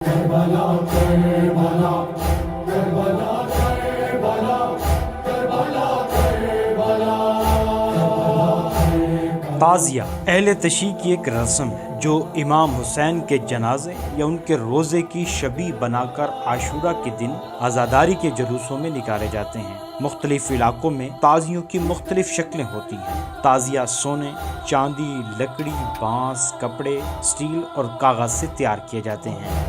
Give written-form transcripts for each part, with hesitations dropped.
تعزیہ اہل تشیع کی ایک رسم ہے جو امام حسین کے جنازے یا ان کے روزے کی شبیہ بنا کر عاشورہ کے دن عزاداری کے جلوسوں میں نکالے جاتے ہیں۔ مختلف علاقوں میں تعزیوں کی مختلف شکلیں ہوتی ہیں۔ تعزیہ سونے، چاندی، لکڑی، بانس، کپڑے، اسٹیل اور کاغذ سے تیار کیے جاتے ہیں۔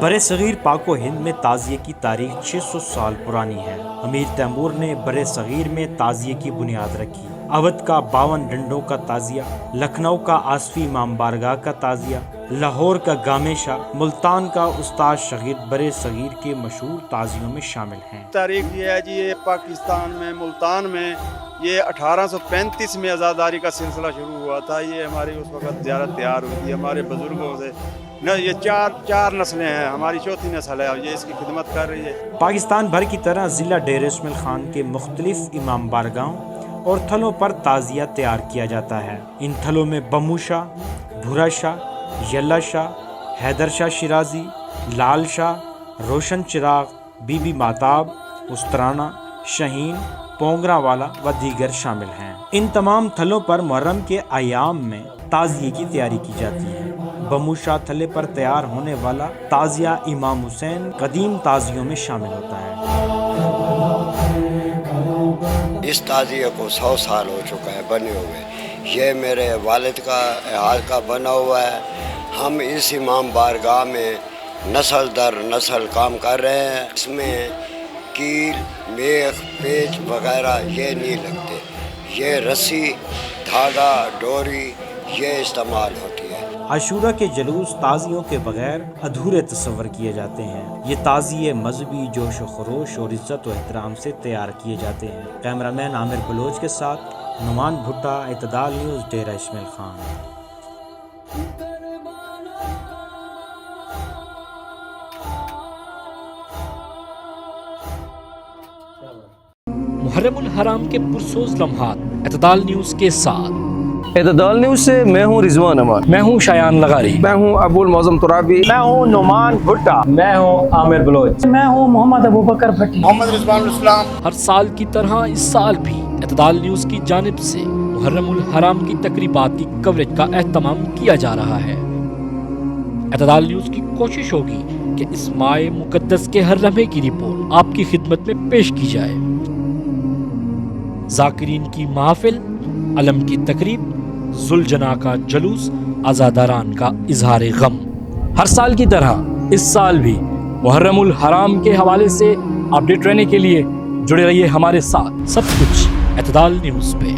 برِ صغیر پاک و ہند میں تعزیے کی تاریخ 600 سال پرانی ہے۔ امیر تیمور نے برِ صغیر میں تعزیے کی بنیاد رکھی۔ اودھ کا 52 ڈنڈوں کا تعزیہ، لکھنؤ کا آصفی امام بارگاہ کا تعزیہ، لاہور کا گامے شاہ، ملتان کا استاد شاگرد برِ صغیر کے مشہور تعزیوں میں شامل ہیں۔ تاریخ یہ ہے جی، یہ پاکستان میں ملتان میں یہ 1835 میں عزاداری کا سلسلہ شروع ہوا تھا۔ یہ ہماری اس وقت زیارت تیار ہوئی تھی ہمارے بزرگوں سے۔ یہ چار نسلیں ہیں، ہماری چوتھی نسل ہے، یہ اس کی خدمت کر رہی ہے۔ پاکستان بھر کی طرح ضلع ڈیر اسماعیل خان کے مختلف امام بارگاہوں اور تھلوں پر تعزیہ تیار کیا جاتا ہے۔ ان تھلوں میں بمو شاہ، بھورا شاہ، یلہ شاہ، حیدر شاہ شیرازی، لال شاہ، روشن چراغ، بی بی ماتاب، استرانہ، شہین، پونگرا والا و دیگر شامل ہیں۔ ان تمام تھلوں پر محرم کے ایام میں تعزیے کی تیاری کی جاتی ہے۔ بمو شاہ تھلے پر تیار ہونے والا تعزیہ امام حسین قدیم تعزیوں میں شامل ہوتا ہے۔ اس تعزیے کو 100 سال ہو چکا ہے بنے ہوئے۔ یہ میرے والد کا ہاتھ کا بنا ہوا ہے۔ ہم اس امام بارگاہ میں نسل در نسل کام کر رہے ہیں۔ اس میں کیل، میخ، پیچ وغیرہ یہ نہیں لگتے، یہ رسی، دھاگا، ڈوری یہ استعمال ہوتی ہے۔ عاشورہ کے جلوس تعزیوں کے بغیر ادھورے تصور کیے جاتے ہیں۔ یہ تعزیے مذہبی جوش و خروش اور عزت و احترام سے تیار کیے جاتے ہیں۔ کیمرہ مین عامر بلوچ کے ساتھ نعمان بھٹا، اعتدال نیوز، ڈیرہ اسماعیل خان۔ محرم الحرام کے پرسوز لمحات اعتدال نیوز کے ساتھ۔ اعتدال نیوز سے میں ہوں رضوان امان، میں ہوں شایان لغاری، میں ہوں ابو المعظم ترابی، میں ہوں نعمان بھٹا، میں ہوں عامر بلوچ، میں ہوں محمد ابوبکر بھٹی، محمد رضوان الاسلام۔ ہر سال کی طرح اس سال بھی اعتدال نیوز کی جانب سے محرم الحرام کی تقریبات کی کوریج کا اہتمام کیا جا رہا ہے۔ اعتدال نیوز کی کوشش ہوگی کہ اس ماہ مقدس کے ہر لمحے کی رپورٹ آپ کی خدمت میں پیش کی جائے۔ ذاکرین کی محافل، علم کی تقریب، ذوالجناح کا جلوس، عزاداران کا اظہار غم۔ ہر سال کی طرح اس سال بھی محرم الحرام کے حوالے سے اپڈیٹ رہنے کے لیے جڑے رہیے ہمارے ساتھ۔ سب کچھ اعتدال نیوز پہ۔